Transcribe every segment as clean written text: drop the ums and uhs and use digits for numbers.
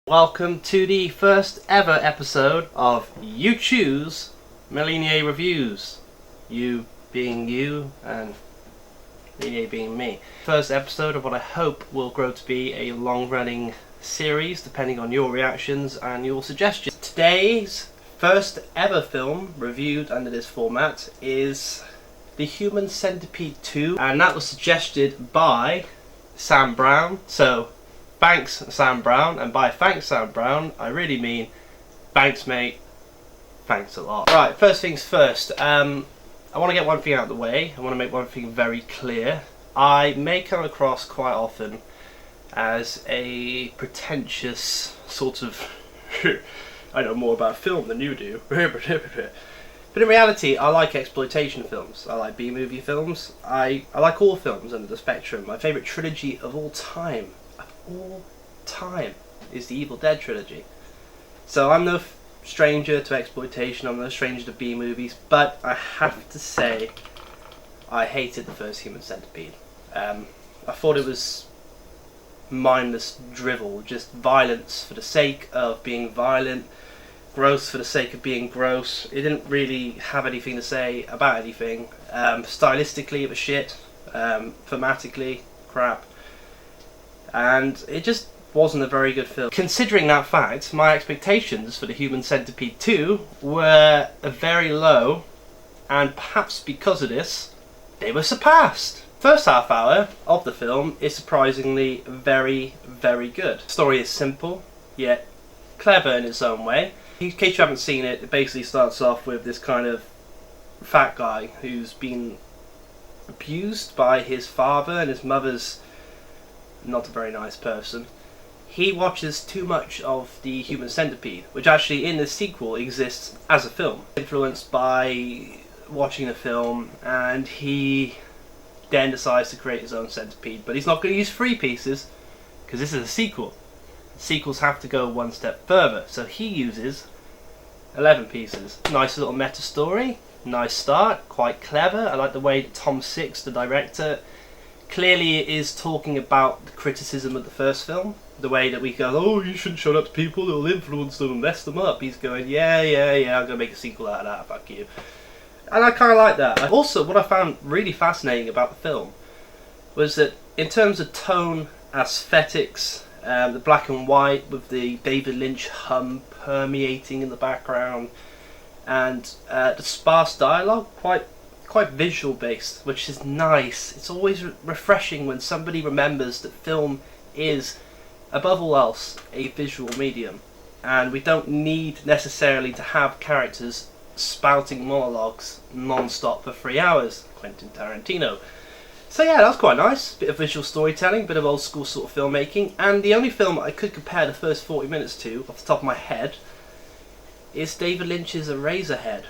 Welcome to the first ever episode of You Choose Moulinie Reviews. You being you and Moulinie being me. First episode of what I hope will grow to be a long-running series depending on your reactions and your suggestions. Today's first ever film reviewed under this format is the Human Centipede 2, and that was suggested by Sam Brown. So thanks Sam Brown, and by thanks Sam Brown I really mean thanks mate, thanks a lot. Right, first things first, I want to get one thing out of the way. I want to make one thing very clear. I may come across quite often as a pretentious sort of I know more about film than you do. But in reality, I like exploitation films. I like B-movie films. I like all films under the spectrum. My favourite trilogy of all time is the Evil Dead trilogy. So I'm no stranger to exploitation, I'm no stranger to B-movies, but I have to say I hated the first Human Centipede. I thought it was mindless drivel, just violence for the sake of being violent, gross for the sake of being gross. It didn't really have anything to say about anything. Stylistically it was shit, thematically crap, and it just wasn't a very good film. Considering that fact, my expectations for the Human Centipede 2 were very low, and perhaps because of this, they were surpassed. First half hour of the film is surprisingly very, very good. The story is simple, yet clever in its own way. In case you haven't seen it, it basically starts off with this kind of fat guy who's been abused by his father, and his mother's not a very nice person. He watches too much of the Human Centipede, which actually in the sequel exists as a film. Influenced by watching the film, and he then decides to create his own centipede, but he's not going to use 3 pieces because this is a sequel. Sequels have to go one step further, so he uses 11 pieces. Nice little meta story, nice start, quite clever. I like the way that Tom Six, the director, clearly is talking about the criticism of the first film. The way that we go, oh, you shouldn't show that to people, it'll influence them and mess them up. He's going, yeah, I'm going to make a sequel out of that, fuck you. And I kind of like that. Also, what I found really fascinating about the film was that in terms of tone, aesthetics, the black and white with the David Lynch hum permeating in the background, and the sparse dialogue, quite visual based, which is nice. It's always refreshing when somebody remembers that film is, above all else, a visual medium, and we don't need necessarily to have characters spouting monologues non-stop for 3 hours. Quentin Tarantino. So yeah, that was quite nice. Bit of visual storytelling, bit of old school sort of filmmaking, and the only film I could compare the first 40 minutes to, off the top of my head, is David Lynch's Eraserhead,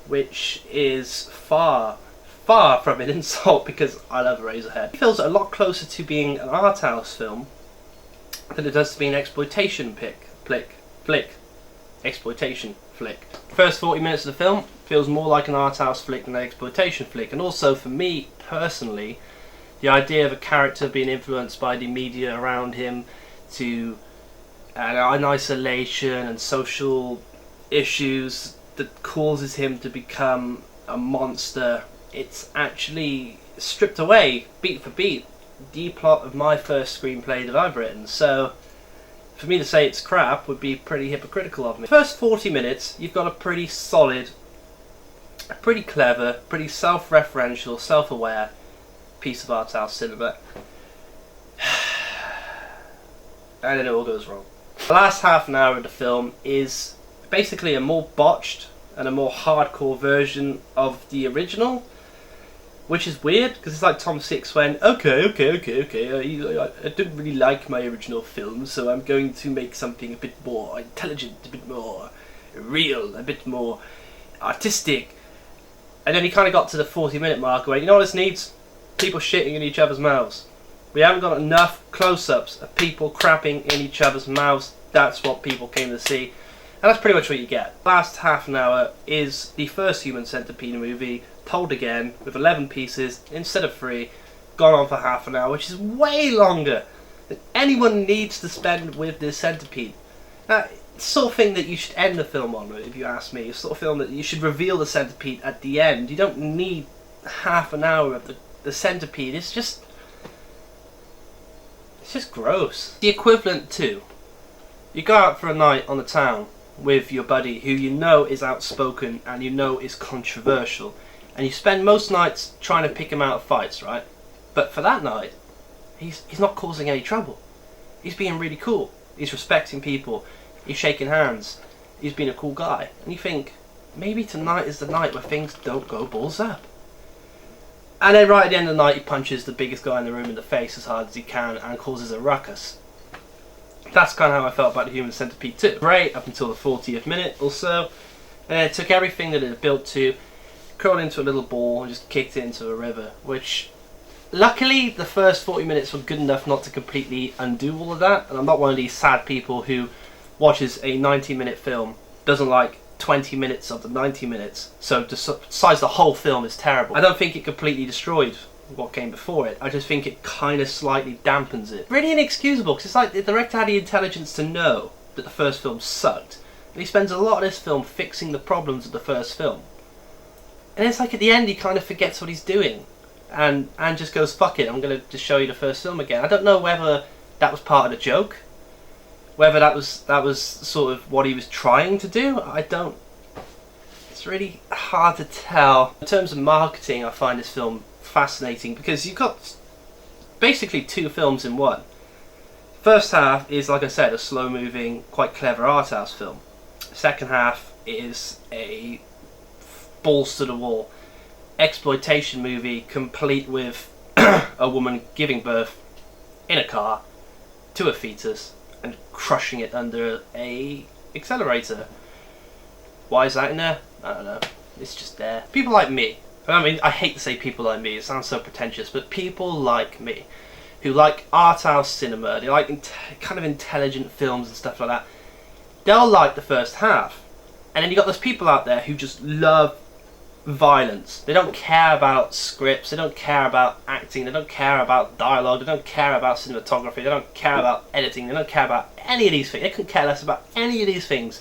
which is far from an insult because I love Eraserhead. It feels a lot closer to being an art house film than it does to be an exploitation exploitation flick. First 40 minutes of the film feels more like an art house flick than an exploitation flick, and also for me personally, the idea of a character being influenced by the media around him to an isolation and social issues that causes him to become a monster, it's actually stripped away beat for beat the plot of my first screenplay that I've written. So for me to say it's crap would be pretty hypocritical of me. First 40 minutes you've got a pretty solid, pretty clever, pretty self-referential, self-aware piece of art house cinema, and then it all goes wrong. The last half an hour of the film is basically a more botched and a more hardcore version of the original, which is weird because it's like Tom Six went, okay, I didn't really like my original film, so I'm going to make something a bit more intelligent, a bit more real, a bit more artistic. And then he kind of got to the 40-minute mark where, you know what this needs? People shitting in each other's mouths. We haven't got enough close-ups of people crapping in each other's mouths. That's what people came to see. And that's pretty much what you get. Last half an hour is the first Human Centipede movie, told again, with 11 pieces instead of 3, gone on for half an hour, which is way longer than anyone needs to spend with this centipede. It's the sort of thing that you should end the film on, if you ask me. It's the sort of film that you should reveal the centipede at the end. You don't need half an hour of the centipede. It's just gross. The equivalent to, you go out for a night on the town with your buddy who you know is outspoken and you know is controversial, and you spend most nights trying to pick him out of fights, right? But for that night, he's not causing any trouble. He's being really cool. He's respecting people. He's shaking hands. He's being a cool guy. And you think, maybe tonight is the night where things don't go balls up. And then right at the end of the night, he punches the biggest guy in the room in the face as hard as he can and causes a ruckus. That's kind of how I felt about the Human Centipede 2. Great up until the 40th minute or so. And it took everything that it had built to, curled into a little ball and just kicked it into a river, which luckily the first 40 minutes were good enough not to completely undo all of that. And I'm not one of these sad people who watches a 90-minute film, doesn't like 20 minutes of the 90 minutes, so decides the whole film is terrible. I don't think it completely destroyed what came before it. I just think it kind of slightly dampens it. Really inexcusable, because it's like the director had the intelligence to know that the first film sucked, and he spends a lot of this film fixing the problems of the first film. And it's like at the end he kind of forgets what he's doing and just goes, fuck it, I'm going to just show you the first film again. I don't know whether that was part of the joke, whether that was sort of what he was trying to do. I don't... It's really hard to tell. In terms of marketing, I find this film fascinating because you've got basically two films in one. First half is, like I said, a slow-moving, quite clever art house film. Second half is a balls-to-the-wall exploitation movie, complete with a woman giving birth in a car to a fetus and crushing it under a accelerator. Why is that in there? I don't know. It's just there. People like me. I mean, I hate to say people like me, it sounds so pretentious, but people like me, who like art house cinema, they like kind of intelligent films and stuff like that, they'll like the first half. And then you got those people out there who just love violence. They don't care about scripts, they don't care about acting, they don't care about dialogue, they don't care about cinematography, they don't care about editing, they don't care about any of these things. They couldn't care less about any of these things.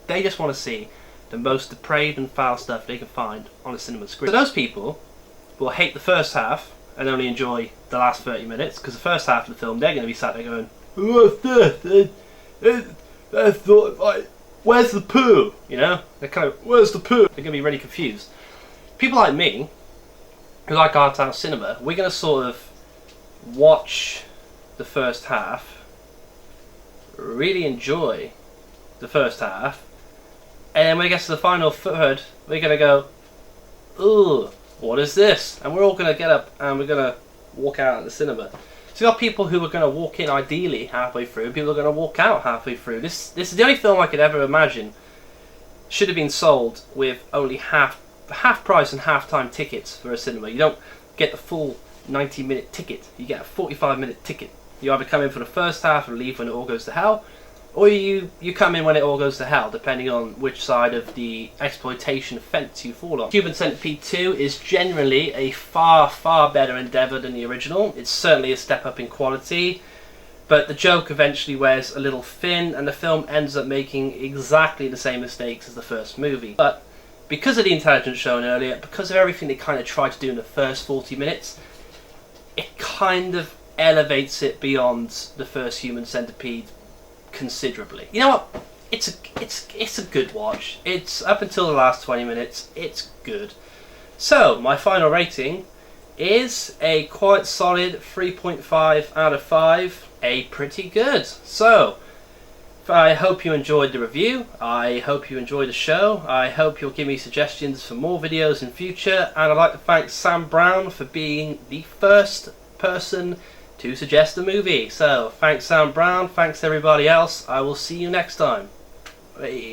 They just want to see the most depraved and foul stuff they can find on a cinema screen. So those people will hate the first half and only enjoy the last 30 minutes, because the first half of the film they're going to be sat there going, what's this? That's not like, where's the poo? You know? They're kind of, where's the poo? They're going to be really confused. People like me, who like art house cinema, we're going to sort of watch the first half, really enjoy the first half, and then when it gets to the final third, we're going to go, ooh, what is this? And we're all going to get up and we're going to walk out of the cinema. So you've got people who are going to walk in ideally halfway through, people are going to walk out halfway through. This is the only film I could ever imagine should have been sold with only half price and half-time tickets for a cinema. You don't get the full 90-minute ticket, you get a 45-minute ticket. You either come in for the first half and leave when it all goes to hell, or you come in when it all goes to hell, depending on which side of the exploitation fence you fall on. Human Centipede 2 is generally a far, far better endeavour than the original. It's certainly a step up in quality, but the joke eventually wears a little thin, and the film ends up making exactly the same mistakes as the first movie. But because of the intelligence shown earlier, because of everything they kind of tried to do in the first 40 minutes, it kind of elevates it beyond the first Human Centipede considerably. You know what? It's a good watch. It's up until the last 20 minutes. It's good. So my final rating is a quite solid 3.5 out of 5. A pretty good. So I hope you enjoyed the review. I hope you enjoyed the show. I hope you'll give me suggestions for more videos in future. And I'd like to thank Sam Brown for being the first person to suggest a movie. So thanks Sam Brown, thanks everybody else. I will see you next time. Bye.